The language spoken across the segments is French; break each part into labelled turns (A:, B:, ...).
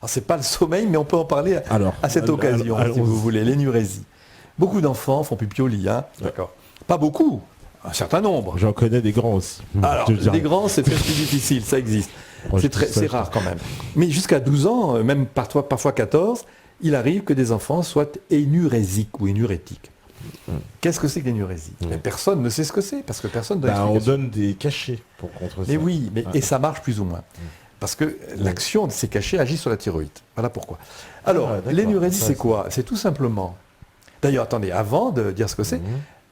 A: Alors, c'est pas le sommeil, mais on peut en parler à cette occasion, si vous voulez, l'énurésie. Beaucoup d'enfants font pipi au lit, hein. D'accord. Pas beaucoup, un certain nombre.
B: J'en connais des grands aussi.
A: Alors, des grands, c'est très plus difficile, ça existe. C'est rare quand même. Mais jusqu'à 12 ans, même parfois 14, il arrive que des enfants soient énurésiques ou énurétiques. Qu'est-ce que c'est que l'énurésie? Personne ne sait ce que c'est, parce que personne donne
B: on donne des cachets pour contre ça.
A: Mais oui, et ça marche plus ou moins. Parce que l'action de ces cachets agit sur la thyroïde. Voilà pourquoi. Alors, l'énurésie, c'est quoi? C'est tout simplement... D'ailleurs, attendez, avant de dire ce que c'est,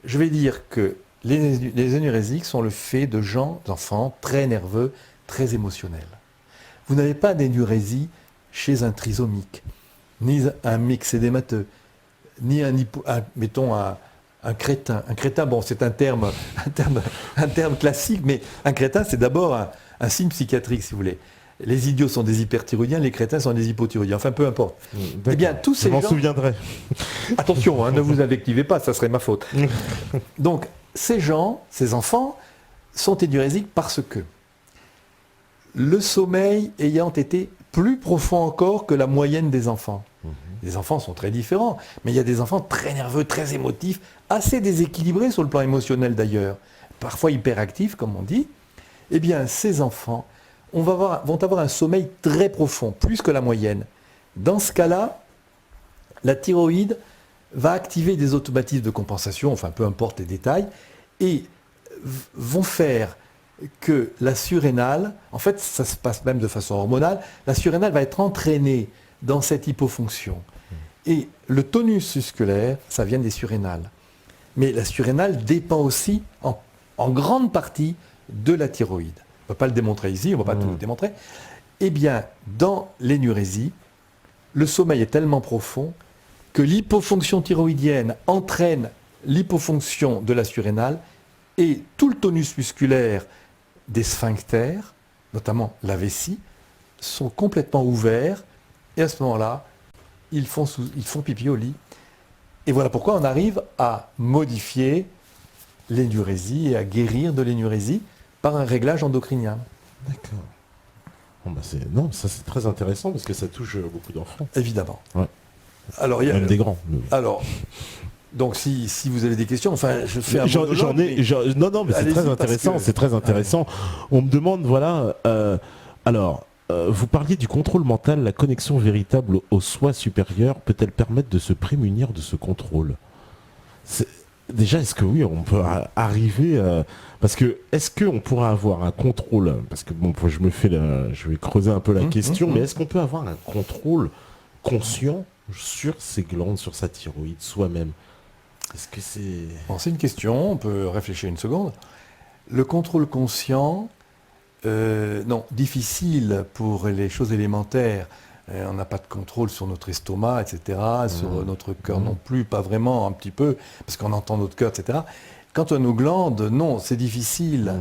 A: je vais dire que les énurésiques sont le fait d'enfants très nerveux, très émotionnels. Vous n'avez pas d'énurésie chez un trisomique, ni un myxédémateux, ni mettons un crétin. Un crétin, bon, c'est un terme classique, mais un crétin, c'est d'abord un signe psychiatrique, si vous voulez. Les idiots sont des hyperthyroïdiens, les crétins sont des hypothyroïdiens. Enfin, peu importe. Eh bien, tous ces gens...
B: Je m'en souviendrai.
A: Attention, hein, ne vous invectivez pas, ça serait ma faute. Donc, ces enfants, sont énurésiques parce que le sommeil ayant été plus profond encore que la moyenne des enfants. Les enfants sont très différents, mais il y a des enfants très nerveux, très émotifs, assez déséquilibrés sur le plan émotionnel d'ailleurs, parfois hyperactifs, comme on dit. Eh bien, ces enfants vont avoir un sommeil très profond, plus que la moyenne. Dans ce cas-là, la thyroïde va activer des automatismes de compensation, enfin peu importe les détails, et vont faire que la surrénale, en fait ça se passe même de façon hormonale, la surrénale va être entraînée dans cette hypofonction. Et le tonus musculaire, ça vient des surrénales. Mais la surrénale dépend aussi en grande partie de la thyroïde. On ne peut pas le démontrer ici, on ne va pas tout le démontrer. Eh bien, dans l'énurésie, le sommeil est tellement profond que l'hypofonction thyroïdienne entraîne l'hypofonction de la surrénale et tout le tonus musculaire des sphincters, notamment la vessie, sont complètement ouverts et à ce moment-là, ils font pipi au lit. Et voilà pourquoi on arrive à modifier l'énurésie et à guérir de l'énurésie par un réglage endocrinien.
B: D'accord. Bon, ça c'est très intéressant parce que ça touche beaucoup d'enfants.
A: Évidemment.
B: Ouais.
A: Alors,
B: même des grands.
A: Alors, donc si vous avez des questions, enfin je fais un
B: Non, mais c'est très intéressant, c'est très intéressant. On me demande, voilà, vous parliez du contrôle mental, la connexion véritable au soi supérieur peut-elle permettre de se prémunir de ce contrôle? Déjà, est-ce que oui, on peut arriver parce que est-ce qu'on pourra avoir un contrôle? Parce que bon, je vais creuser un peu la question, mais est-ce qu'on peut avoir un contrôle conscient sur ses glandes, sur sa thyroïde, soi-même? Est-ce que c'est...
A: Bon, c'est une question, on peut réfléchir une seconde. Le contrôle conscient, non, difficile pour les choses élémentaires. On n'a pas de contrôle sur notre estomac, etc., sur notre cœur non plus, pas vraiment, un petit peu, parce qu'on entend notre cœur, etc. Quant à nos glandes, non, c'est difficile.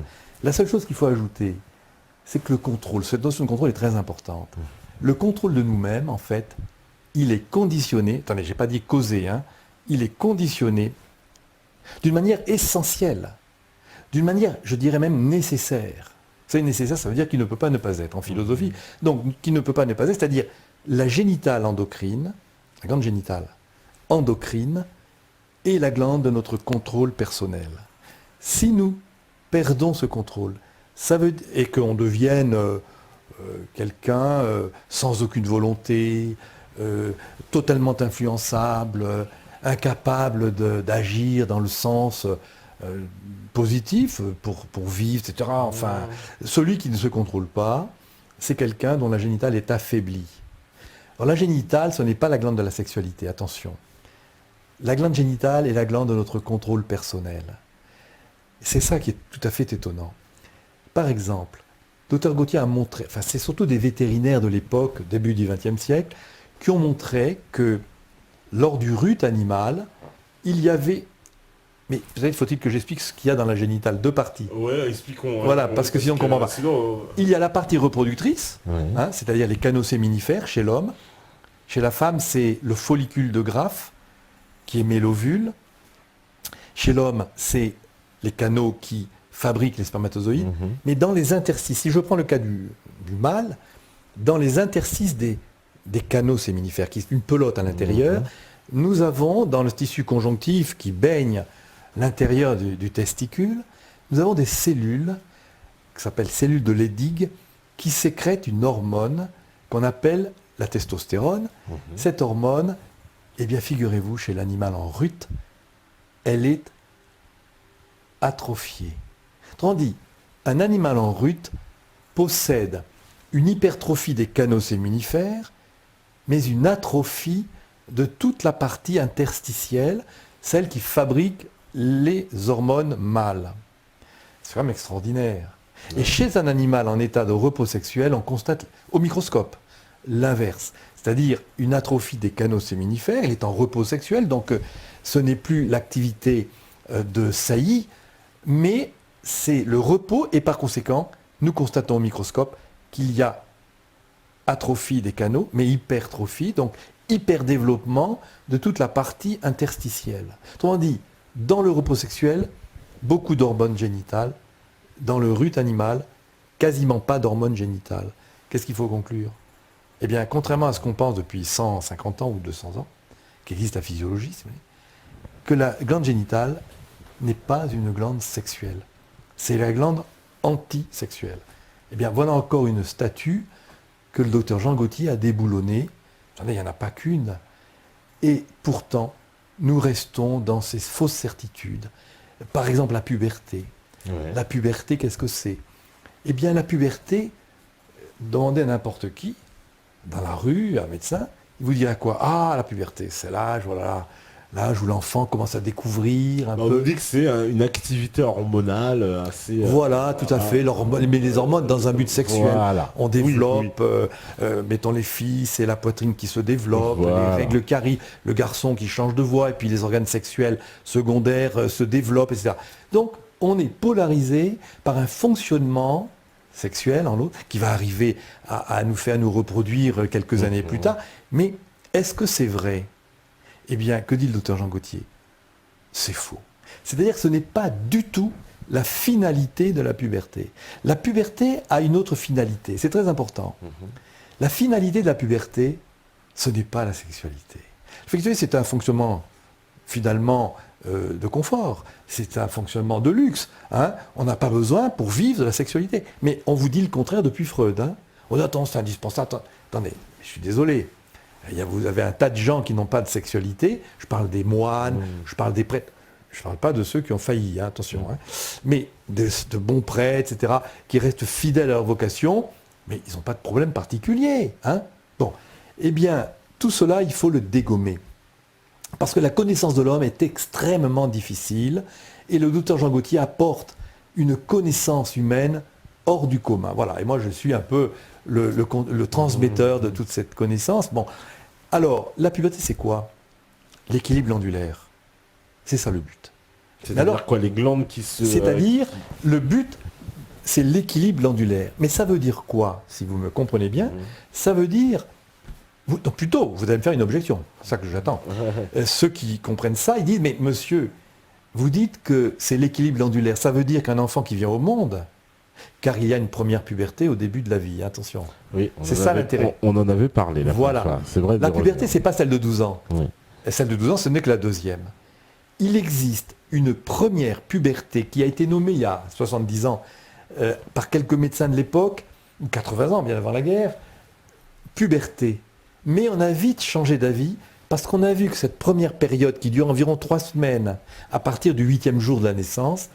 A: La seule chose qu'il faut ajouter, c'est que le contrôle, cette notion de contrôle est très importante. Le contrôle de nous-mêmes, en fait, il est conditionné, attendez, je n'ai pas dit causé, hein, il est conditionné d'une manière essentielle, d'une manière, je dirais même nécessaire. C'est nécessaire, ça veut dire qu'il ne peut pas ne pas être en philosophie. Donc, qui ne peut pas ne pas être, c'est-à-dire la génitale endocrine, la glande génitale endocrine, et la glande de notre contrôle personnel. Si nous perdons ce contrôle, et qu'on devienne quelqu'un sans aucune volonté, totalement influençable, incapable d'agir dans le sens positif pour vivre, etc. Enfin, celui qui ne se contrôle pas, c'est quelqu'un dont la génitale est affaiblie. Alors la génitale, ce n'est pas la glande de la sexualité, attention. La glande génitale est la glande de notre contrôle personnel. C'est ça qui est tout à fait étonnant. Par exemple, Dr Gautier a montré, enfin c'est surtout des vétérinaires de l'époque, début du XXe siècle, qui ont montré que lors du rut animal, il y avait... Mais peut-être faut-il que j'explique ce qu'il y a dans la génitale, deux parties.
B: Ouais, expliquons.
A: Voilà, parce que sinon on ne comprend pas. Il y a la partie reproductrice,
B: ouais.
A: C'est-à-dire les canaux séminifères chez l'homme. Chez la femme, c'est le follicule de Graaff qui émet l'ovule. Chez l'homme, c'est les canaux qui fabriquent les spermatozoïdes. Mais dans les interstices, si je prends le cas du mâle, dans les interstices des des canaux séminifères, qui est une pelote à l'intérieur, nous avons dans le tissu conjonctif qui baigne l'intérieur du testicule, nous avons des cellules qui s'appellent cellules de Leydig qui sécrètent une hormone qu'on appelle la testostérone. Cette hormone, eh bien figurez-vous, chez l'animal en rut, elle est atrophiée. Autrement dit, un animal en rut possède une hypertrophie des canaux séminifères, mais une atrophie de toute la partie interstitielle, celle qui fabrique les hormones mâles. C'est quand même extraordinaire. Et chez un animal en état de repos sexuel, on constate au microscope l'inverse, c'est-à-dire une atrophie des canaux séminifères, il est en repos sexuel, donc ce n'est plus l'activité de saillie, mais c'est le repos, et par conséquent, nous constatons au microscope qu'il y a atrophie des canaux, mais hypertrophie, donc hyperdéveloppement de toute la partie interstitielle. Autrement dit, dans le repos sexuel, beaucoup d'hormones génitales, dans le rut animal, quasiment pas d'hormones génitales. Qu'est-ce qu'il faut conclure? Eh bien, contrairement à ce qu'on pense depuis 150 ans ou 200 ans, qu'existe la physiologie, que la glande génitale n'est pas une glande sexuelle. C'est la glande antisexuelle. Eh bien, voilà encore une statue que le docteur Jean Gauthier a déboulonnée. Il n'y en a pas qu'une. Et pourtant, nous restons dans ces fausses certitudes. Par exemple, la puberté. Ouais. La puberté, qu'est-ce que c'est? Eh bien, la puberté, demandez à n'importe qui, dans la rue, un médecin, il vous dirait quoi? Ah, la puberté, c'est l'âge, voilà, l'âge où l'enfant commence à découvrir un peu.
B: On nous dit que c'est une activité hormonale assez...
A: Voilà, tout à fait. Mais les hormones dans un but sexuel. Voilà. On développe, mettons les filles, c'est la poitrine qui se développe, les règles qui arrivent, le garçon qui change de voix, et puis les organes sexuels secondaires se développent, etc. Donc, on est polarisé par un fonctionnement sexuel en l'autre, qui va arriver à nous faire nous reproduire quelques années plus tard. Mais est-ce que c'est vrai? Eh bien, que dit le docteur Jean Gauthier? C'est faux. C'est-à-dire que ce n'est pas du tout la finalité de la puberté. La puberté a une autre finalité, c'est très important. La finalité de la puberté, ce n'est pas la sexualité. La sexualité, c'est un fonctionnement, finalement, de confort. C'est un fonctionnement de luxe. Hein. On n'a pas besoin pour vivre de la sexualité. Mais on vous dit le contraire depuis Freud. Hein. On dit, attends, c'est indispensable. Attendez, je suis désolé. Vous avez un tas de gens qui n'ont pas de sexualité. Je parle des moines, je parle des prêtres. Je ne parle pas de ceux qui ont failli, hein, attention. Hein. Mais de bons prêtres, etc., qui restent fidèles à leur vocation, mais ils n'ont pas de problème particulier. Hein. Bon, eh bien, tout cela, il faut le dégommer. Parce que la connaissance de l'homme est extrêmement difficile et le docteur Jean Gauthier apporte une connaissance humaine hors du commun. Voilà, et moi je suis un peu le transmetteur de toute cette connaissance. Bon, alors, la puberté c'est quoi? L'équilibre glandulaire. C'est ça le but.
B: C'est-à-dire quoi, les glandes qui se...
A: C'est-à-dire, le but, c'est l'équilibre glandulaire. Mais ça veut dire quoi, si vous me comprenez bien? Ça veut dire... Donc plutôt, vous allez me faire une objection, c'est ça que j'attends. Ceux qui comprennent ça, ils disent, mais monsieur, vous dites que c'est l'équilibre glandulaire, ça veut dire qu'un enfant qui vient au monde, car il y a une première puberté au début de la vie, attention.
B: Oui,
A: c'est ça l'intérêt.
B: On en avait parlé là.
A: Voilà.
B: C'est vrai.
A: La puberté, c'est pas celle de 12 ans.
B: Oui.
A: Celle de 12 ans, ce n'est que la deuxième. Il existe une première puberté qui a été nommée il y a 70 ans par quelques médecins de l'époque, ou 80 ans, bien avant la guerre, puberté. Mais on a vite changé d'avis parce qu'on a vu que cette première période qui dure environ 3 semaines, à partir du 8e jour de la naissance,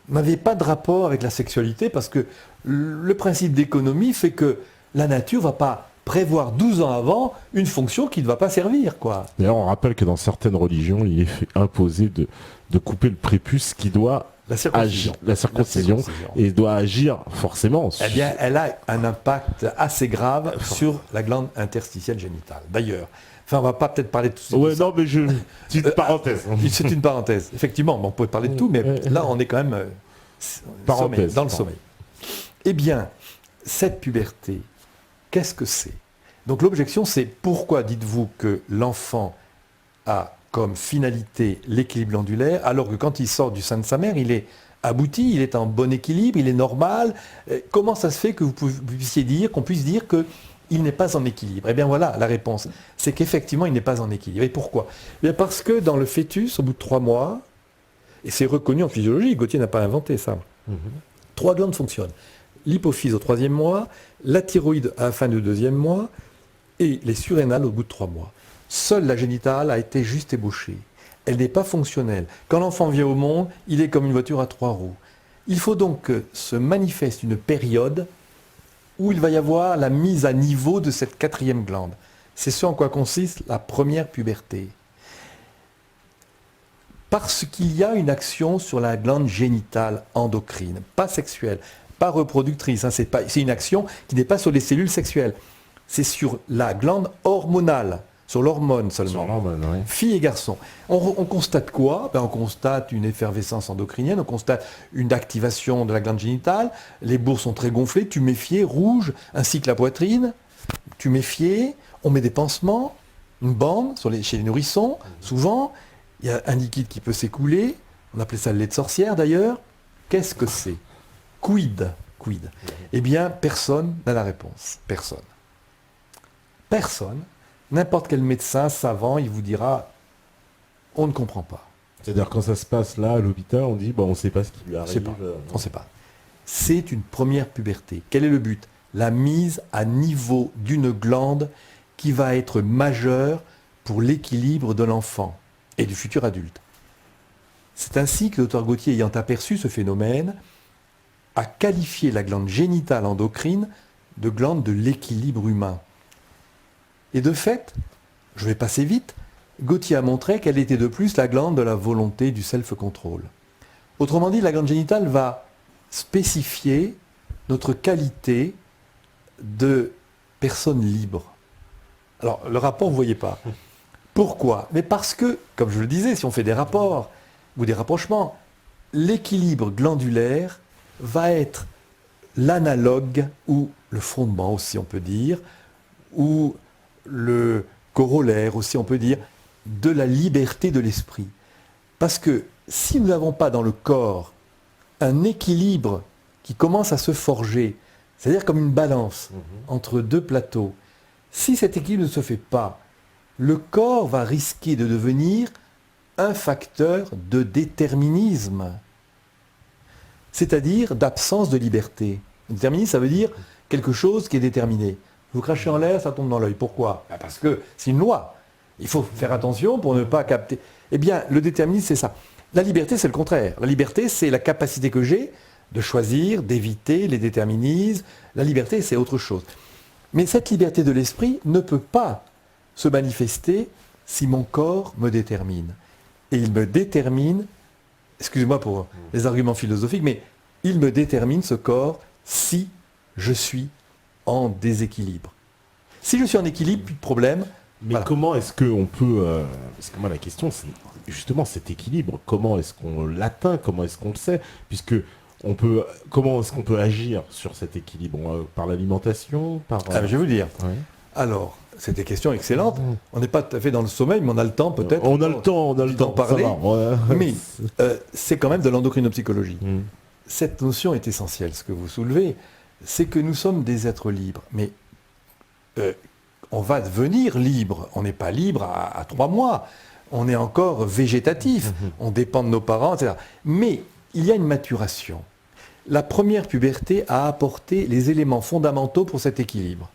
A: n'avait pas de rapport avec la sexualité parce que le principe d'économie fait que la nature ne va pas prévoir 12 ans avant une fonction qui ne va pas servir, quoi.
B: D'ailleurs, on rappelle que dans certaines religions, il est imposé de couper le prépuce qui doit... La circoncision, et doit agir forcément.
A: Eh bien, elle a un impact assez grave sur la glande interstitielle génitale. D'ailleurs, enfin, on va pas peut-être parler de tout ça.
B: Ouais, non, mais c'est une parenthèse.
A: C'est une parenthèse. Effectivement, on peut parler de tout, mais là, on est quand même dans le sommeil. Eh bien, cette puberté, qu'est-ce que c'est? Donc l'objection, c'est pourquoi dites-vous que l'enfant a comme finalité l'équilibre glandulaire, alors que quand il sort du sein de sa mère, il est abouti, il est en bon équilibre, il est normal. Comment ça se fait que vous puissiez dire, qu'on puisse dire que il n'est pas en équilibre. Eh bien voilà la réponse. C'est qu'effectivement, il n'est pas en équilibre. Et pourquoi ? Eh bien parce que dans le fœtus, au bout de 3 mois, et c'est reconnu en physiologie, Gautier n'a pas inventé ça, 3 glandes fonctionnent. L'hypophyse au 3e mois, la thyroïde à la fin du 2e mois, et les surrénales au bout de 3 mois. Seule la génitale a été juste ébauchée. Elle n'est pas fonctionnelle. Quand l'enfant vient au monde, il est comme une voiture à 3 roues. Il faut donc que se manifeste une période où il va y avoir la mise à niveau de cette 4e glande. C'est ce en quoi consiste la première puberté. Parce qu'il y a une action sur la glande génitale endocrine, pas sexuelle, pas reproductrice. C'est une action qui n'est pas sur les cellules sexuelles. C'est sur la glande hormonale, sur l'hormone seulement.
B: Sur l'hormone, oui.
A: Filles et garçons. On constate quoi ? On constate une effervescence endocrinienne, on constate une activation de la glande génitale, les bourses sont très gonflées, tuméfiées, rouges, ainsi que la poitrine, tuméfiée, on met des pansements, une bande chez les nourrissons, souvent, il y a un liquide qui peut s'écouler, on appelait ça le lait de sorcière d'ailleurs. Qu'est-ce que c'est ? Quid ? Eh bien, personne n'a la réponse. Personne. N'importe quel médecin savant, il vous dira, on ne comprend pas.
B: C'est-à-dire quand ça se passe là, à l'hôpital, on dit, on ne sait pas ce qui lui arrive.
A: On ne sait pas. C'est une première puberté. Quel est le but ? La mise à niveau d'une glande qui va être majeure pour l'équilibre de l'enfant et du futur adulte. C'est ainsi que le Dr Gautier, ayant aperçu ce phénomène, a qualifié la glande génitale endocrine de glande de l'équilibre humain. Et de fait, je vais passer vite, Gautier a montré qu'elle était de plus la glande de la volonté du self-control. Autrement dit, la glande génitale va spécifier notre qualité de personne libre. Alors, le rapport, vous ne voyez pas. Pourquoi ? Mais parce que, comme je le disais, si on fait des rapports ou des rapprochements, l'équilibre glandulaire va être l'analogue ou le fondement aussi, on peut dire, ou le corollaire aussi, on peut dire, de la liberté de l'esprit. Parce que si nous n'avons pas dans le corps un équilibre qui commence à se forger, c'est-à-dire comme une balance entre deux plateaux, si cet équilibre ne se fait pas, le corps va risquer de devenir un facteur de déterminisme, c'est-à-dire d'absence de liberté. Déterminisme, ça veut dire quelque chose qui est déterminé. Vous crachez en l'air, ça tombe dans l'œil. Pourquoi ? Parce que c'est une loi. Il faut faire attention pour ne pas capter. Eh bien, le déterminisme, c'est ça. La liberté, c'est le contraire. La liberté, c'est la capacité que j'ai de choisir, d'éviter les déterminismes. La liberté, c'est autre chose. Mais cette liberté de l'esprit ne peut pas se manifester si mon corps me détermine. Et il me détermine, excusez-moi pour les arguments philosophiques, mais il me détermine ce corps si je suis en déséquilibre. Si je suis en équilibre, plus de problème.
B: Mais voilà. Comment est-ce qu'on peut... parce que moi, la question, c'est justement cet équilibre. Comment est-ce qu'on l'atteint ? Comment est-ce qu'on le sait ? Puisque comment est-ce qu'on peut agir sur cet équilibre ? Par l'alimentation par,
A: Je vais vous dire. Ouais. Alors, c'est des questions excellentes. On n'est pas tout à fait dans le sommeil, mais on a le temps peut-être.
B: On a le temps d'en parler.
A: Mais c'est quand même de l'endocrinopsychologie. Cette notion est essentielle. Ce que vous soulevez, c'est que nous sommes des êtres libres. Mais on va devenir libre. On n'est pas libre à 3 mois. On est encore végétatif. On dépend de nos parents, etc. Mais il y a une maturation. La première puberté a apporté les éléments fondamentaux pour cet équilibre.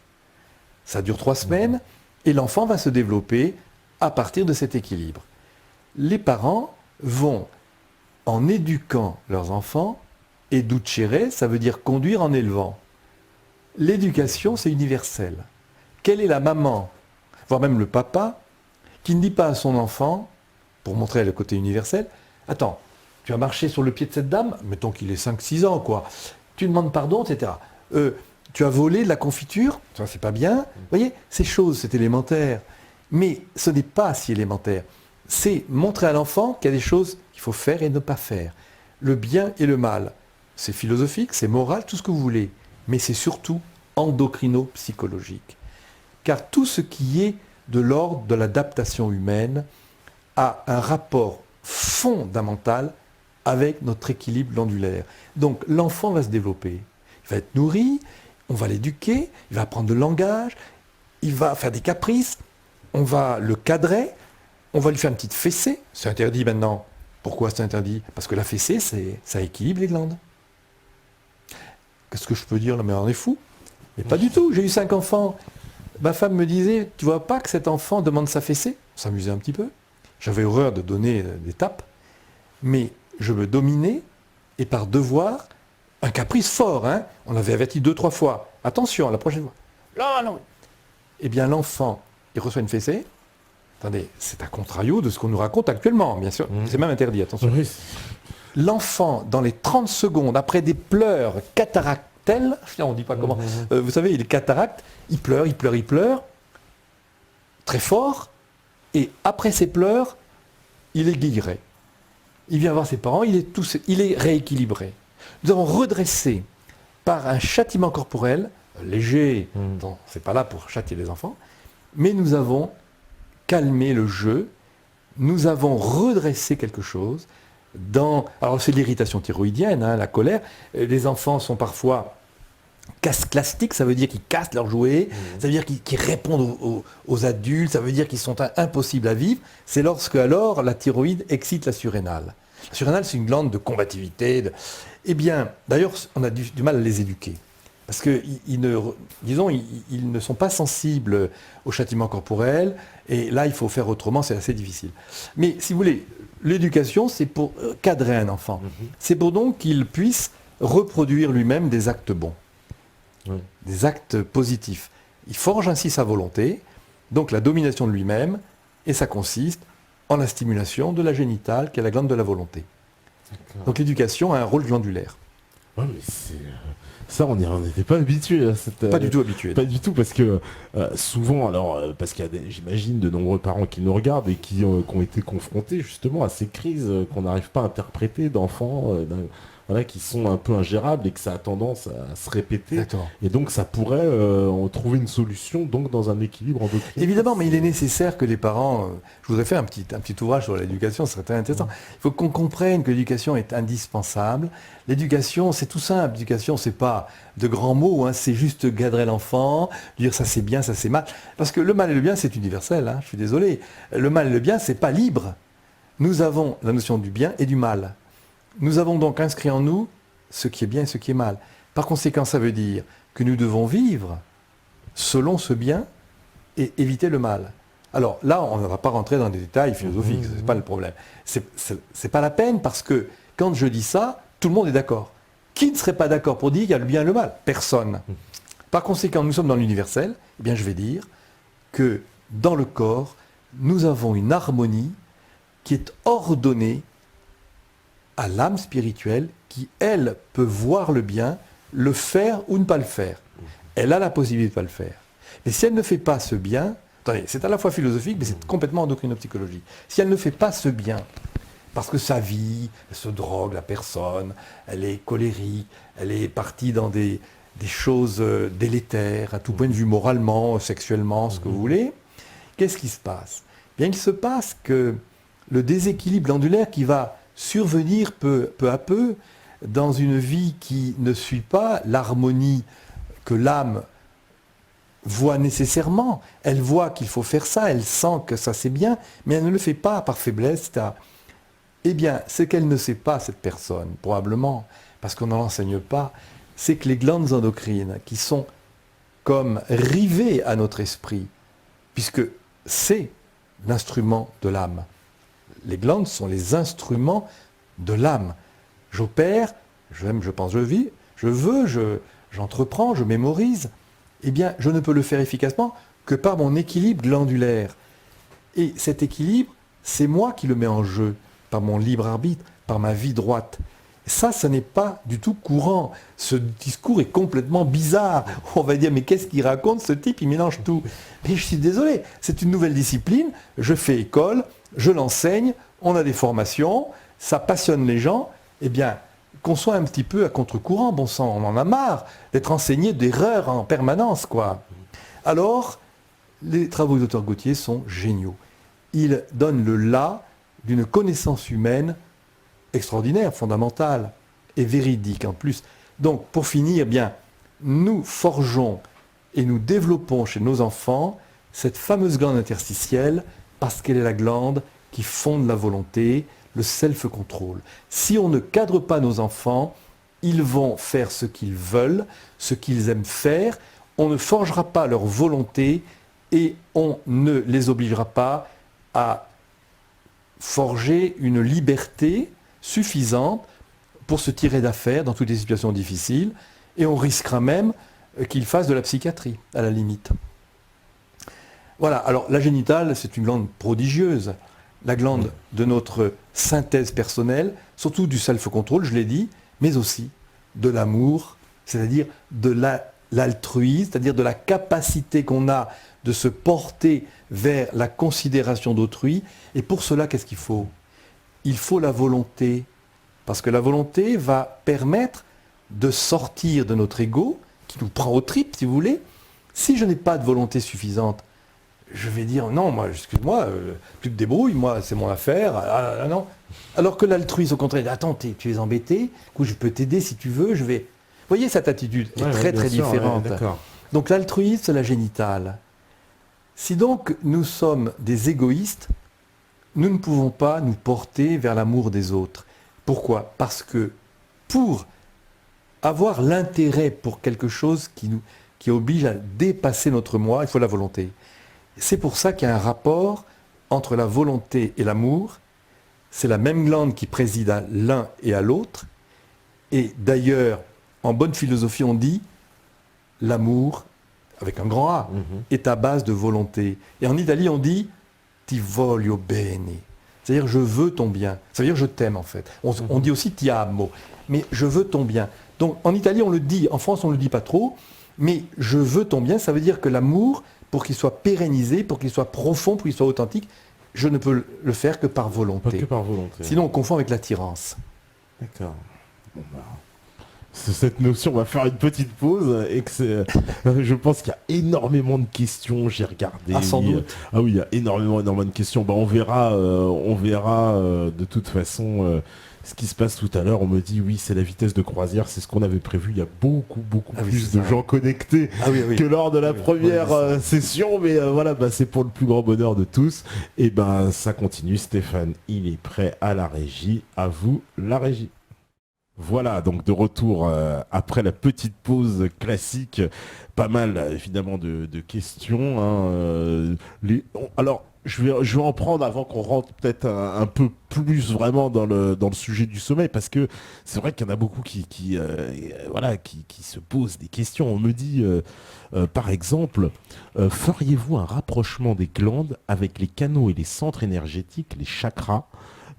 A: Ça dure 3 semaines et l'enfant va se développer à partir de cet équilibre. Les parents vont, en éduquant leurs enfants, educere, ça veut dire conduire en élevant. L'éducation, c'est universel. Quelle est la maman, voire même le papa, qui ne dit pas à son enfant, pour montrer le côté universel, « Attends, tu as marché sur le pied de cette dame, mettons qu'il ait 5-6 ans, quoi. Tu demandes pardon, etc. Tu as volé de la confiture, ça c'est pas bien. Vous voyez, ces choses, c'est élémentaire. Mais ce n'est pas si élémentaire. C'est montrer à l'enfant qu'il y a des choses qu'il faut faire et ne pas faire. Le bien et le mal. C'est philosophique, c'est moral, tout ce que vous voulez. Mais c'est surtout endocrino-psychologique. Car tout ce qui est de l'ordre de l'adaptation humaine a un rapport fondamental avec notre équilibre glandulaire. Donc l'enfant va se développer. Il va être nourri, on va l'éduquer, il va apprendre le langage, il va faire des caprices, on va le cadrer, on va lui faire une petite fessée. C'est interdit maintenant. Pourquoi c'est interdit? Parce que la fessée, ça équilibre les glandes. Qu'est-ce que je peux dire là? Mais on est fou. Mais pas du tout. J'ai eu 5 enfants. Ma femme me disait, tu vois pas que cet enfant demande sa fessée? On s'amusait un petit peu. J'avais horreur de donner des tapes. Mais je me dominais, et par devoir, un caprice fort, hein. On l'avait averti 2-3 fois. Attention, la prochaine fois. Non, non. Eh bien, l'enfant, il reçoit une fessée. Attendez, c'est à contrario de ce qu'on nous raconte actuellement, bien sûr. C'est même interdit, attention. Oui. L'enfant, dans les 30 secondes, après des pleurs cataractels, on ne dit pas comment, vous savez, il est cataracte, il pleure, très fort, et après ses pleurs, il est guilleret. Il vient voir ses parents, il est rééquilibré. Nous avons redressé par un châtiment corporel, léger, c'est pas là pour châtier les enfants, mais nous avons calmé le jeu, nous avons redressé quelque chose alors c'est l'irritation thyroïdienne, hein, la colère. Les enfants sont parfois casse-clastiques, ça veut dire qu'ils cassent leurs jouets, ça veut dire qu'ils répondent aux adultes, ça veut dire qu'ils sont impossibles à vivre. C'est lorsque alors la thyroïde excite la surrénale. La surrénale, c'est une glande de combativité. Eh bien, d'ailleurs, on a du mal à les éduquer. Parce qu'ils ne sont pas sensibles au châtiment corporel, et là, il faut faire autrement, c'est assez difficile. Mais si vous voulez, l'éducation, c'est pour cadrer un enfant. C'est pour donc qu'il puisse reproduire lui-même des actes bons, des actes positifs. Il forge ainsi sa volonté, donc la domination de lui-même, et ça consiste en la stimulation de la génitale, qui est la glande de la volonté. D'accord. Donc l'éducation a un rôle glandulaire.
B: Ouais, mais ça, on n'était pas habitué.
A: Pas du tout habitué.
B: Pas du tout, parce que souvent, parce qu'il y a, j'imagine, de nombreux parents qui nous regardent et qui ont été confrontés justement à ces crises qu'on n'arrive pas à interpréter d'enfants qui sont un peu ingérables et que ça a tendance à se répéter. D'accord. Et donc, ça pourrait trouver une solution donc dans un équilibre endocrinien.
A: Évidemment, mais il est nécessaire que les parents... je voudrais faire un petit ouvrage sur l'éducation, ce serait très intéressant. Il faut qu'on comprenne que l'éducation est indispensable. L'éducation, c'est tout simple. L'éducation, c'est pas de grands mots, hein, c'est juste cadrer l'enfant, dire ça c'est bien, ça c'est mal. Parce que le mal et le bien, c'est universel, hein, je suis désolé. Le mal et le bien, c'est pas libre. Nous avons la notion du bien et du mal. Nous avons donc inscrit en nous ce qui est bien et ce qui est mal. Par conséquent, ça veut dire que nous devons vivre selon ce bien et éviter le mal. Alors là, on ne va pas rentrer dans des détails philosophiques, ce n'est pas le problème. C'est pas la peine parce que quand je dis ça, tout le monde est d'accord. Qui ne serait pas d'accord pour dire qu'il y a le bien et le mal? Personne. Par conséquent, nous sommes dans l'universel. Eh bien, je vais dire que dans le corps, nous avons une harmonie qui est ordonnée à l'âme spirituelle qui, elle, peut voir le bien, le faire ou ne pas le faire. Elle a la possibilité de ne pas le faire. Mais si elle ne fait pas ce bien, attendez, c'est à la fois philosophique, mais c'est complètement endocrinopsychologie. Si elle ne fait pas ce bien, parce que sa vie, elle se drogue, la personne, elle est colérique, elle est partie dans des choses délétères, à tout point de vue moralement, sexuellement, ce que vous voulez, qu'est-ce qui se passe? Bien, il se passe que le déséquilibre glandulaire qui va survenir peu à peu dans une vie qui ne suit pas l'harmonie que l'âme voit nécessairement. Elle voit qu'il faut faire ça, elle sent que ça c'est bien, mais elle ne le fait pas par faiblesse. Eh bien, ce qu'elle ne sait pas, cette personne, probablement, parce qu'on n'en enseigne pas, c'est que les glandes endocrines, qui sont comme rivées à notre esprit, puisque c'est l'instrument de l'âme. Les glandes sont les instruments de l'âme. J'opère, j'aime, je pense, je vis, je veux, j'entreprends, je mémorise. Eh bien, je ne peux le faire efficacement que par mon équilibre glandulaire. Et cet équilibre, c'est moi qui le mets en jeu, par mon libre arbitre, par ma vie droite. Ça, ce n'est pas du tout courant. Ce discours est complètement bizarre. On va dire, mais qu'est-ce qu'il raconte, ce type? Il mélange tout. Mais je suis désolé, c'est une nouvelle discipline. Je fais école, je l'enseigne, on a des formations, ça passionne les gens. Eh bien, qu'on soit un petit peu à contre-courant, bon sang, on en a marre d'être enseigné d'erreurs en permanence, quoi. Alors, les travaux du Dr Gautier sont géniaux. Ils donnent le là d'une connaissance humaine extraordinaire, fondamentale et véridique en plus. Donc, pour finir, bien, nous forgeons et nous développons chez nos enfants cette fameuse glande interstitielle parce qu'elle est la glande qui fonde la volonté, le self-control. Si on ne cadre pas nos enfants, ils vont faire ce qu'ils veulent, ce qu'ils aiment faire, on ne forgera pas leur volonté et on ne les obligera pas à forger une liberté suffisante pour se tirer d'affaire dans toutes les situations difficiles, et on risquera même qu'ils fassent de la psychiatrie, à la limite. Voilà, alors la génitale, c'est une glande prodigieuse, la glande de notre synthèse personnelle, surtout du self-control, je l'ai dit, mais aussi de l'amour, c'est-à-dire de l'altruisme, c'est-à-dire de la capacité qu'on a de se porter vers la considération d'autrui. Et pour cela, qu'est-ce qu'il faut ? Il faut la volonté, parce que la volonté va permettre de sortir de notre ego, qui nous prend aux tripes, si vous voulez. Si je n'ai pas de volonté suffisante, je vais dire non, moi, excuse-moi, tu te débrouilles, moi, c'est mon affaire. Non. Alors que l'altruisme, au contraire, attends, tu es embêté, je peux t'aider si tu veux, je vais. Vous voyez, cette attitude est très différente. Ouais, donc l'altruisme, c'est la génitale. Si donc nous sommes des égoïstes, nous ne pouvons pas nous porter vers l'amour des autres. Pourquoi ? Parce que pour avoir l'intérêt pour quelque chose qui oblige à dépasser notre moi, il faut la volonté. C'est pour ça qu'il y a un rapport entre la volonté et l'amour. C'est la même glande qui préside à l'un et à l'autre. Et d'ailleurs, en bonne philosophie, on dit l'amour, avec un grand A, est à base de volonté. Et en Italie, on dit ti voglio bene. C'est-à-dire je veux ton bien. Ça veut dire je t'aime en fait. On dit aussi ti amo. Mais je veux ton bien. Donc en Italie, on le dit. En France, on ne le dit pas trop. Mais je veux ton bien, ça veut dire que l'amour, pour qu'il soit pérennisé, pour qu'il soit profond, pour qu'il soit authentique, je ne peux le faire que par volonté.
B: Pas que par volonté.
A: Sinon, on confond avec l'attirance.
B: D'accord. Bon, cette notion, on va faire une petite pause. Et que je pense qu'il y a énormément de questions. J'ai regardé.
A: Ah, sans doute.
B: Ah oui, il y a énormément de questions. On verra de toute façon ce qui se passe tout à l'heure. On me dit oui, c'est la vitesse de croisière, c'est ce qu'on avait prévu. Il y a beaucoup plus de gens connectés que lors de la première session. Mais voilà, c'est pour le plus grand bonheur de tous. Et ça continue. Stéphane, il est prêt à la régie. À vous, la régie. Voilà, donc de retour après la petite pause classique, pas mal évidemment de questions. Alors, je vais en prendre avant qu'on rentre peut-être un peu plus vraiment dans le sujet du sommeil, parce que c'est vrai qu'il y en a beaucoup qui se posent des questions. On me dit, par exemple, feriez-vous un rapprochement des glandes avec les canaux et les centres énergétiques, les chakras ?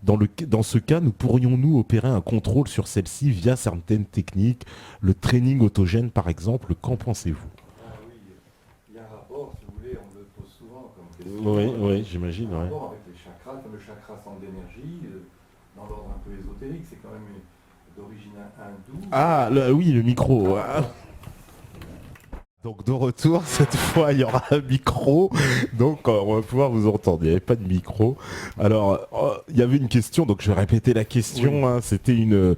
B: Dans ce cas, nous pourrions-nous opérer un contrôle sur celle-ci via certaines techniques, le training autogène par exemple, qu'en pensez-vous ?
A: Oui, il y a un rapport, si vous voulez, on le pose souvent comme question.
B: Oui, j'imagine.
A: Il y a un rapport avec les chakras, comme le chakra centre d'énergie, dans l'ordre un peu ésotérique, c'est quand même d'origine hindoue.
B: Ah, oui, le micro. Donc de retour, cette fois il y aura un micro, donc on va pouvoir vous entendre. Il n'y avait pas de micro. Alors il y avait une question, donc je vais répéter la question. Oui. C'était une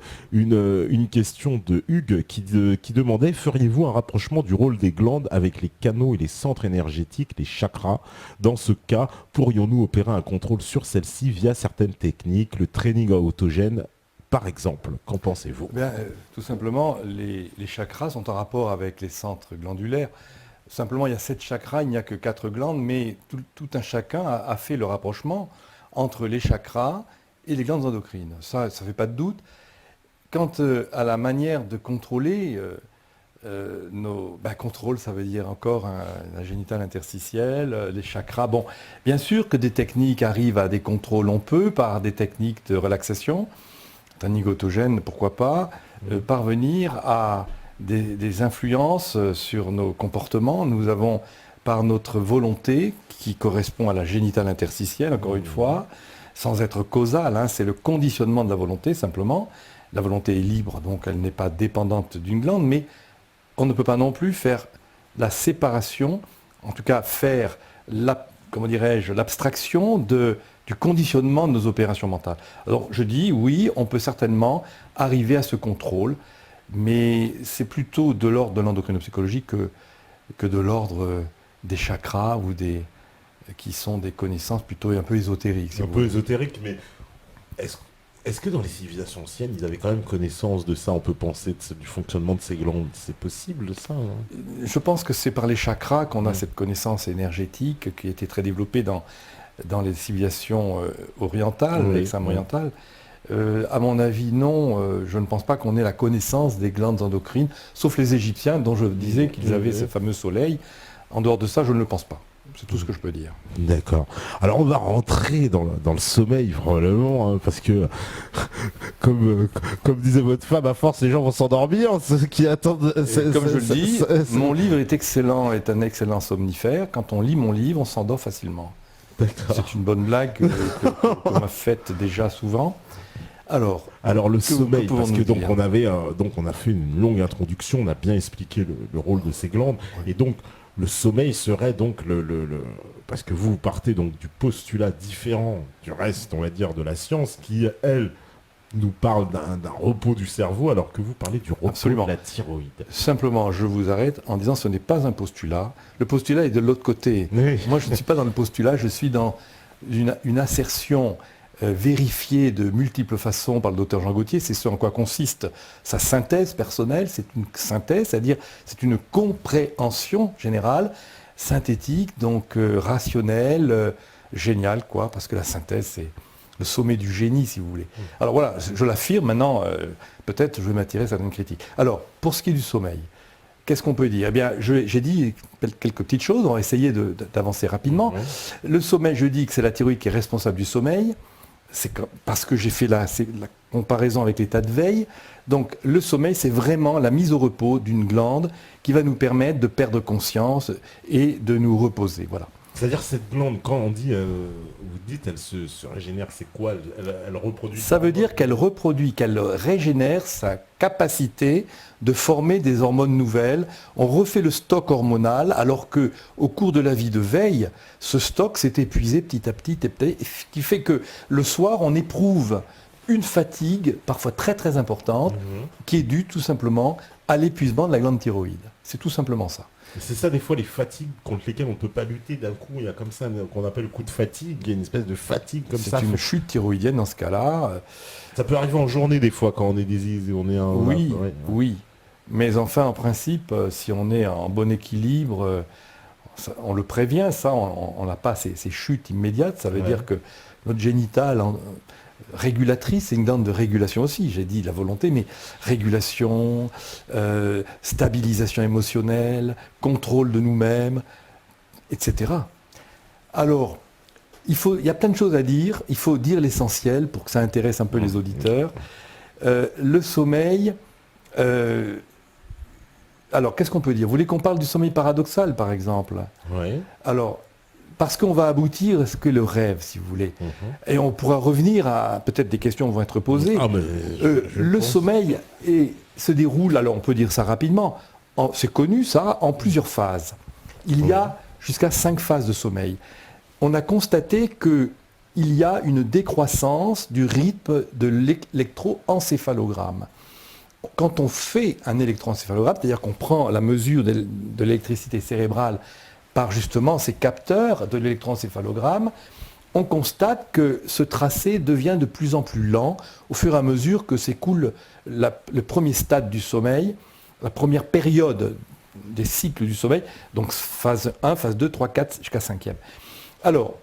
B: question de Hugues qui demandait: feriez-vous un rapprochement du rôle des glandes avec les canaux et les centres énergétiques, les chakras ? Dans ce cas, pourrions-nous opérer un contrôle sur celle-ci via certaines techniques, le training autogène par exemple? Qu'en pensez-vous ?
A: Tout simplement, les chakras sont en rapport avec les centres glandulaires. Simplement, il y a 7 chakras, il n'y a que 4 glandes, mais tout un chacun a fait le rapprochement entre les chakras et les glandes endocrines. Ça ne fait pas de doute. Quant à la manière de contrôler, contrôle, ça veut dire encore la génitale interstitielle, les chakras. Bon, bien sûr que des techniques arrivent à des contrôles, on peut, par des techniques de relaxation. Training autogène, pourquoi pas, parvenir à des influences sur nos comportements. Nous avons, par notre volonté, qui correspond à la génitale interstitielle, encore une fois, sans être causale, c'est le conditionnement de la volonté, simplement. La volonté est libre, donc elle n'est pas dépendante d'une glande, mais on ne peut pas non plus faire la séparation, en tout cas faire l'abstraction du conditionnement de nos opérations mentales. Alors je dis oui, on peut certainement arriver à ce contrôle. Mais c'est plutôt de l'ordre de l'endocrinopsychologie que de l'ordre des chakras qui sont des connaissances plutôt un peu ésotériques.
B: Un peu ésotériques, mais est-ce que dans les civilisations anciennes, ils avaient quand même connaissance de ça? On peut penser du fonctionnement de ces glandes. C'est possible, ça, hein?
A: Je pense que c'est par les chakras qu'on a cette connaissance énergétique qui a été très développée dans les civilisations orientales, extrême-orientales. À mon avis, non, je ne pense pas qu'on ait la connaissance des glandes endocrines, sauf les Égyptiens dont je disais qu'ils avaient ce fameux soleil. En dehors de ça, je ne le pense pas. C'est tout ce que je peux dire.
B: D'accord. Alors on va rentrer dans le sommeil probablement, hein, parce que comme disait votre femme, à force les gens vont s'endormir, ceux qui attendent...
A: Comme je le dis, mon livre est excellent, est un excellent somnifère. Quand on lit mon livre, on s'endort facilement. C'est une bonne blague qu'on m'a faite déjà souvent. Alors
B: le sommeil, parce que donc on a fait une longue introduction, on a bien expliqué le rôle de ces glandes, et donc le sommeil serait donc parce que vous partez donc du postulat différent du reste, on va dire, de la science, qui elle nous parle d'un repos du cerveau, alors que vous parlez du repos de la thyroïde.
A: Simplement, je vous arrête en disant ce n'est pas un postulat. Le postulat est de l'autre côté. Oui. Moi, je ne suis pas dans le postulat, je suis dans une assertion vérifiée de multiples façons par le docteur Jean Gauthier. C'est ce en quoi consiste sa synthèse personnelle. C'est une synthèse, c'est-à-dire c'est une compréhension générale, synthétique, donc rationnelle, géniale, quoi, parce que la synthèse, c'est le sommet du génie, si vous voulez. Alors voilà, je l'affirme, maintenant, peut-être je vais m'attirer à certaines critiques. Alors, pour ce qui est du sommeil, qu'est-ce qu'on peut dire? Eh bien, j'ai dit quelques petites choses, on va essayer d'avancer rapidement. Le sommeil, je dis que c'est la thyroïde qui est responsable du sommeil, c'est parce que j'ai fait la comparaison avec l'état de veille. Donc, le sommeil, c'est vraiment la mise au repos d'une glande qui va nous permettre de perdre conscience et de nous reposer. Voilà.
B: C'est-à-dire cette glande, quand on dit, vous dites, elle se régénère, c'est quoi? Elle reproduit?
A: Ça veut dire qu'elle régénère sa capacité de former des hormones nouvelles. On refait le stock hormonal, alors que au cours de la vie de veille, ce stock s'est épuisé petit à petit, ce qui fait que le soir, on éprouve une fatigue, parfois très très importante, qui est due tout simplement à l'épuisement de la glande thyroïde. C'est tout simplement ça.
B: C'est ça, des fois, les fatigues contre lesquelles on ne peut pas lutter d'un coup. Il y a comme ça qu'on appelle le coup de fatigue. Il y a une espèce de fatigue comme ça.
A: C'est une chute thyroïdienne dans ce cas-là.
B: Ça peut arriver en journée des fois quand on est
A: Oui. Mais enfin, en principe, si on est en bon équilibre, on le prévient, ça. On n'a pas ces chutes immédiates. Ça veut dire que notre génital... régulatrice, c'est une glande de régulation aussi, j'ai dit la volonté, mais régulation, stabilisation émotionnelle, contrôle de nous-mêmes, etc. Alors, il y a plein de choses à dire, il faut dire l'essentiel pour que ça intéresse un peu les auditeurs. Le sommeil, alors qu'est-ce qu'on peut dire? Vous voulez qu'on parle du sommeil paradoxal, par exemple?
B: Oui.
A: Alors, parce qu'on va aboutir à ce qu'est le rêve, si vous voulez. Et on pourra revenir à... Peut-être des questions vont être posées. Le sommeil se déroule, alors on peut dire ça rapidement, c'est connu ça, en plusieurs phases. Il y a jusqu'à 5 phases de sommeil. On a constaté qu'il y a une décroissance du rythme de l'électroencéphalogramme. Quand on fait un électroencéphalogramme, c'est-à-dire qu'on prend la mesure de l'électricité cérébrale par justement ces capteurs de l'électroencéphalogramme, on constate que ce tracé devient de plus en plus lent au fur et à mesure que s'écoule le premier stade du sommeil, la première période des cycles du sommeil, donc phase 1, phase 2, 3, 4, jusqu'à 5e. Alors,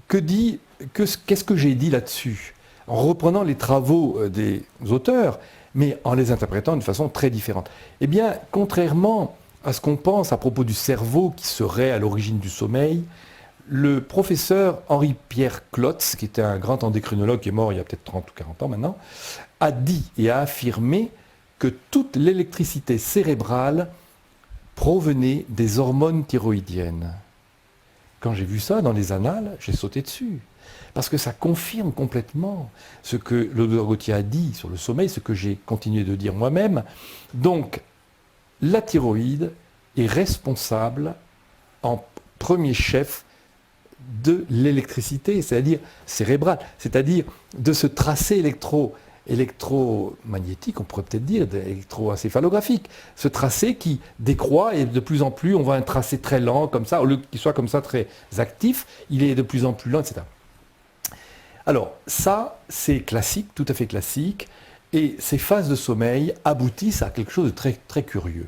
A: qu'est-ce que j'ai dit là-dessus? En reprenant les travaux des auteurs, mais en les interprétant d'une façon très différente. Eh bien, contrairement à ce qu'on pense à propos du cerveau qui serait à l'origine du sommeil, le professeur Henri-Pierre Klotz, qui était un grand endocrinologue qui est mort il y a peut-être 30 ou 40 ans maintenant, a dit et a affirmé que toute l'électricité cérébrale provenait des hormones thyroïdiennes. Quand j'ai vu ça dans les annales, j'ai sauté dessus. Parce que ça confirme complètement ce que le docteur Gauthier a dit sur le sommeil, ce que j'ai continué de dire moi-même. Donc, la thyroïde est responsable en premier chef de l'électricité, c'est-à-dire cérébrale, c'est-à-dire de ce tracé électromagnétique, on pourrait peut-être dire, électroencéphalographique. Ce tracé qui décroît et de plus en plus, on voit un tracé très lent comme ça, au lieu qu'il soit comme ça très actif, il est de plus en plus lent, etc. Alors ça, c'est classique, tout à fait classique, et ces phases de sommeil aboutissent à quelque chose de très, très curieux.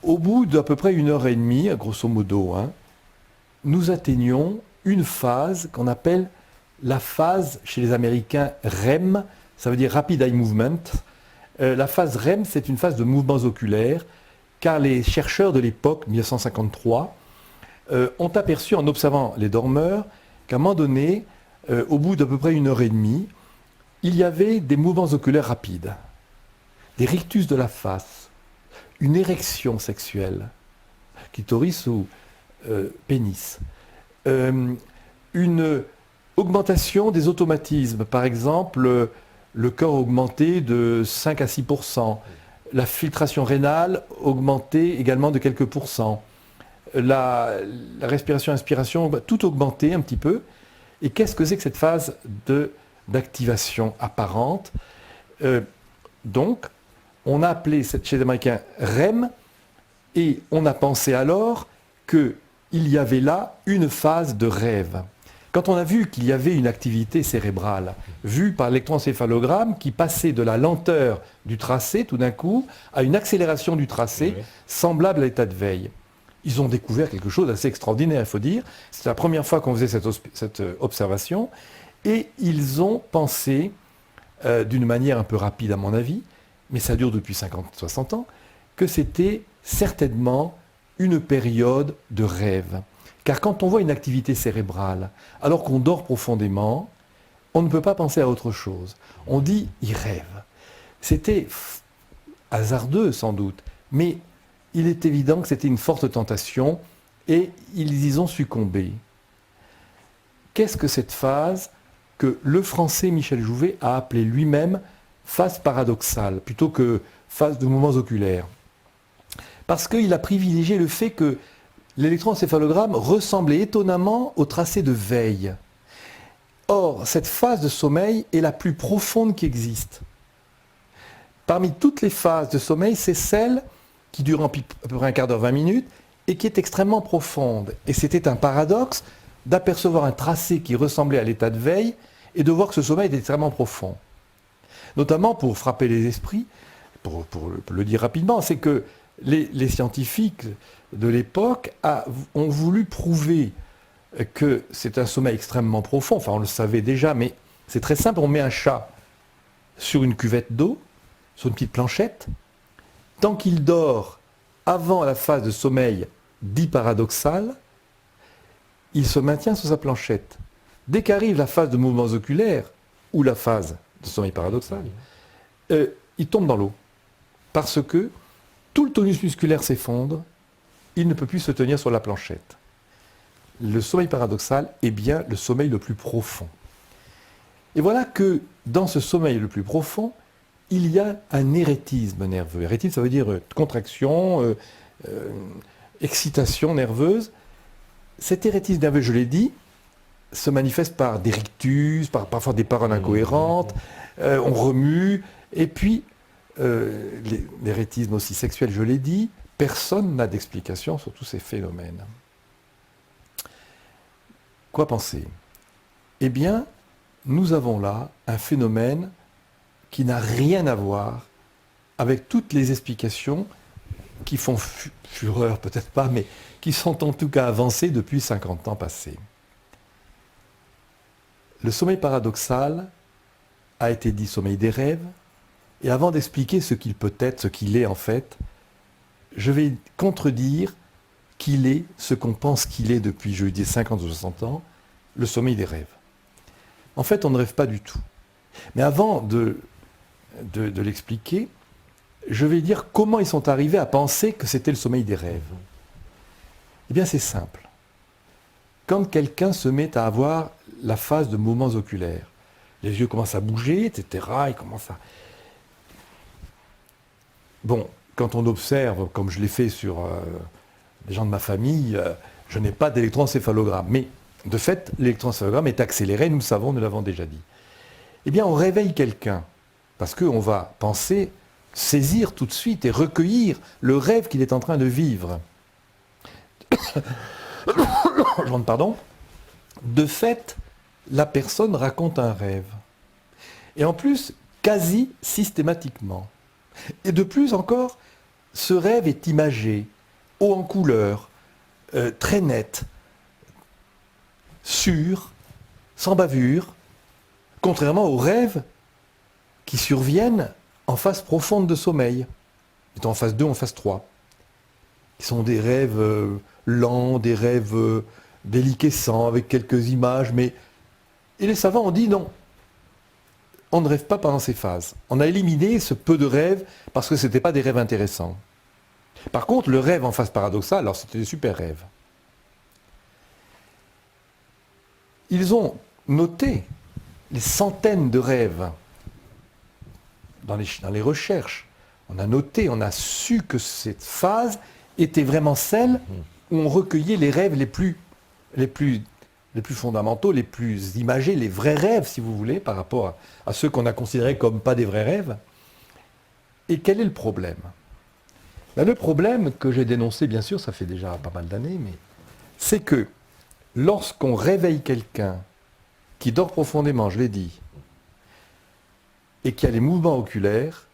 A: Au bout d'à peu près 1h30, grosso modo, nous atteignons une phase qu'on appelle la phase, chez les Américains, REM, ça veut dire Rapid Eye Movement. La phase REM, c'est une phase de mouvements oculaires, car les chercheurs de l'époque, 1953, ont aperçu, en observant les dormeurs, qu'à un moment donné, au bout d'à peu près 1h30, il y avait des mouvements oculaires rapides, des rictus de la face, une érection sexuelle, clitoris ou pénis, une augmentation des automatismes, par exemple le cœur augmenté de 5 à 6%, la filtration rénale augmentée également de quelques pourcents, la respiration-inspiration, tout augmenté un petit peu. Et qu'est-ce que c'est que cette phase d'activation apparente? Donc, on a appelé chez les Américains REM, et on a pensé alors qu'il y avait là une phase de rêve. Quand on a vu qu'il y avait une activité cérébrale, vue par l'électroencéphalogramme, qui passait de la lenteur du tracé, tout d'un coup, à une accélération du tracé, semblable à l'état de veille. Ils ont découvert quelque chose d'assez extraordinaire, il faut dire. C'est la première fois qu'on faisait cette observation. Et ils ont pensé, d'une manière un peu rapide à mon avis, mais ça dure depuis 50-60 ans, que c'était certainement une période de rêve. Car quand on voit une activité cérébrale, alors qu'on dort profondément, on ne peut pas penser à autre chose. On dit « il rêve ». C'était hasardeux sans doute, mais il est évident que c'était une forte tentation et ils y ont succombé. Qu'est-ce que cette phase que le français Michel Jouvet a appelée lui-même phase paradoxale, plutôt que phase de mouvements oculaires? Parce qu'il a privilégié le fait que l'électroencéphalogramme ressemblait étonnamment au tracé de veille. Or, cette phase de sommeil est la plus profonde qui existe. Parmi toutes les phases de sommeil, c'est celle qui dure à peu près un quart d'heure, 20 minutes, et qui est extrêmement profonde. Et c'était un paradoxe d'apercevoir un tracé qui ressemblait à l'état de veille et de voir que ce sommeil était extrêmement profond. Notamment pour frapper les esprits, pour le dire rapidement, c'est que les scientifiques de l'époque ont voulu prouver que c'est un sommeil extrêmement profond. Enfin, on le savait déjà, mais c'est très simple. On met un chat sur une cuvette d'eau, sur une petite planchette. Tant qu'il dort avant la phase de sommeil dit paradoxal, il se maintient sur sa planchette. Dès qu'arrive la phase de mouvements oculaires, ou la phase de sommeil paradoxal, il tombe dans l'eau. Parce que tout le tonus musculaire s'effondre, il ne peut plus se tenir sur la planchette. Le sommeil paradoxal est bien le sommeil le plus profond. Et voilà que dans ce sommeil le plus profond, il y a un éréthisme nerveux. Éréthisme, ça veut dire contraction, excitation nerveuse. Cet éréthisme nerveux, je l'ai dit, se manifeste par des rictus, parfois des paroles incohérentes, on remue, et puis l'éréthisme aussi sexuel, je l'ai dit, personne n'a d'explication sur tous ces phénomènes. Quoi penser? Eh bien, nous avons là un phénomène qui n'a rien à voir avec toutes les explications qui font fureur, peut-être pas, mais qui sont en tout cas avancées depuis 50 ans passés. Le sommeil paradoxal a été dit sommeil des rêves, et avant d'expliquer ce qu'il peut être, ce qu'il est en fait, je vais contredire qu'il est ce qu'on pense qu'il est depuis, je dis 50 ou 60 ans, le sommeil des rêves. En fait, on ne rêve pas du tout. Mais avant de l'expliquer, je vais dire comment ils sont arrivés à penser que c'était le sommeil des rêves. Eh bien, c'est simple. Quand quelqu'un se met à avoir la phase de mouvements oculaires, les yeux commencent à bouger, etc., il commence à... Bon, quand on observe, comme je l'ai fait sur les gens de ma famille, je n'ai pas d'électroencéphalogramme. Mais de fait, l'électroencéphalogramme est accéléré, nous le savons, nous l'avons déjà dit. eh bien on réveille quelqu'un, parce qu'on va penser, saisir tout de suite et recueillir le rêve qu'il est en train de vivre. Pardon. De fait, la personne raconte un rêve. Et en plus, quasi systématiquement. Et de plus encore, ce rêve est imagé, haut en couleur, très net, sûr, sans bavure, contrairement aux rêves qui surviennent en phase profonde de sommeil, étant en phase 2, en phase 3, qui sont des rêves lents, des rêves déliquescents, avec quelques images, mais... Et les savants ont dit non, on ne rêve pas pendant ces phases. On a éliminé ce peu de rêves parce que ce n'étaient pas des rêves intéressants. Par contre, le rêve en phase paradoxale, alors c'était des super rêves. Ils ont noté les centaines de rêves dans les recherches. On a noté, on a su que cette phase était vraiment celle où on recueillait les rêves les plus fondamentaux, les plus imagés, les vrais rêves, si vous voulez, par rapport à ceux qu'on a considérés comme pas des vrais rêves. Et quel est le problème ? Ben, le problème que j'ai dénoncé, bien sûr, ça fait déjà pas mal d'années, mais c'est que lorsqu'on réveille quelqu'un qui dort profondément, je l'ai dit, et qui a les mouvements oculaires,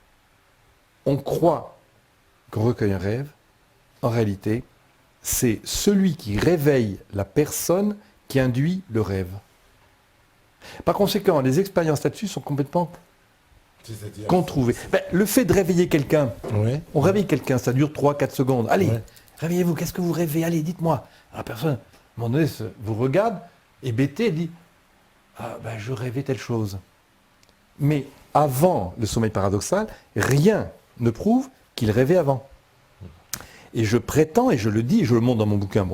A: on croit qu'on recueille un rêve. En réalité, c'est celui qui réveille la personne qui induit le rêve. Par conséquent, les expériences là-dessus sont complètement controuvées. Ben, le fait de réveiller quelqu'un, on réveille quelqu'un, ça dure 3-4 secondes. Allez, réveillez-vous, qu'est-ce que vous rêvez ? Allez, dites-moi. Alors, la personne, à un moment donné, vous regarde, hébétée, et dit « Ah, ben, je rêvais telle chose ». Mais avant le sommeil paradoxal, rien ne prouve qu'il rêvait avant. Et je prétends, et je le dis, et je le montre dans mon bouquin,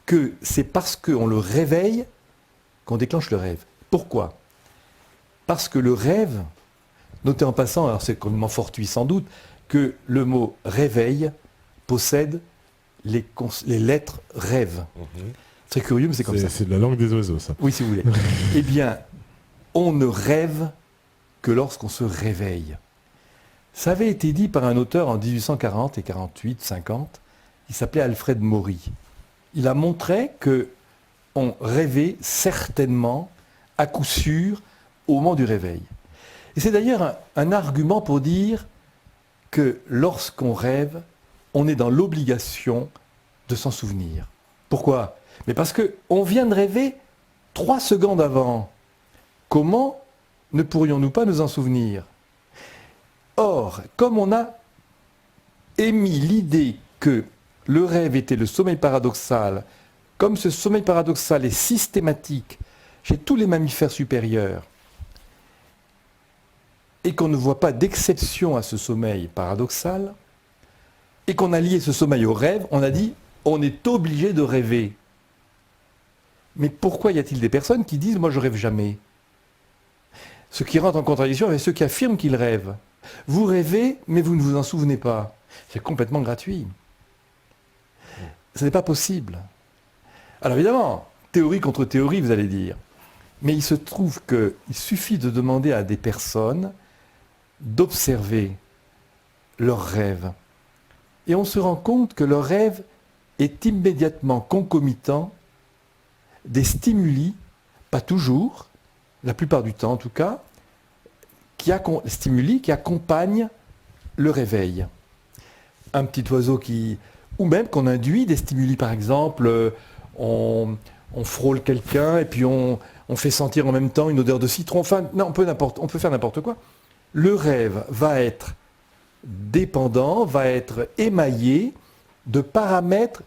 A: que c'est parce qu'on le réveille qu'on déclenche le rêve. Pourquoi ? Parce que le rêve, notez en passant, alors c'est complètement fortuit sans doute, que le mot réveil possède les lettres rêve. C'est curieux, mais c'est comme ça.
B: C'est de la langue des oiseaux, ça.
A: Oui, si vous voulez. Eh bien, on ne rêve que lorsqu'on se réveille. Ça avait été dit par un auteur en 1840 et 48, 50, il s'appelait Alfred Maury. Il a montré qu'on rêvait certainement, à coup sûr, au moment du réveil. Et c'est d'ailleurs un argument pour dire que lorsqu'on rêve, on est dans l'obligation de s'en souvenir. Pourquoi ? Mais parce qu'on vient de rêver 3 secondes avant. Comment ne pourrions-nous pas nous en souvenir ? Or, comme on a émis l'idée que le rêve était le sommeil paradoxal, comme ce sommeil paradoxal est systématique chez tous les mammifères supérieurs, et qu'on ne voit pas d'exception à ce sommeil paradoxal, et qu'on a lié ce sommeil au rêve, on a dit on est obligé de rêver. Mais pourquoi y a-t-il des personnes qui disent moi je rêve jamais ? Ce qui rentre en contradiction avec ceux qui affirment qu'ils rêvent. Vous rêvez, mais vous ne vous en souvenez pas. C'est complètement gratuit. Ce n'est pas possible. Alors évidemment, théorie contre théorie, vous allez dire. Mais il se trouve qu'il suffit de demander à des personnes d'observer leurs rêves. Et on se rend compte que leur rêve est immédiatement concomitant des stimuli, pas toujours, la plupart du temps en tout cas, stimuli qui accompagnent le réveil. Un petit oiseau ou même qu'on induit des stimuli, par exemple, on frôle quelqu'un et puis on fait sentir en même temps une odeur de citron, enfin, non, on peut faire n'importe quoi. Le rêve va être dépendant, va être émaillé de paramètres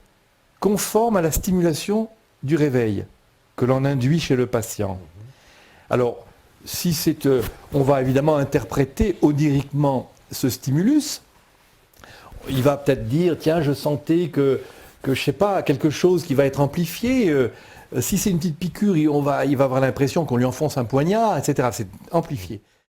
A: conformes à la stimulation du réveil que l'on induit chez le patient. Alors, si on va évidemment interpréter oniriquement ce stimulus. Il va peut-être dire, tiens, je sentais que je sais pas, quelque chose qui va être amplifié. Si c'est une petite piqûre, il va avoir l'impression qu'on lui enfonce un poignard, etc. C'est amplifié.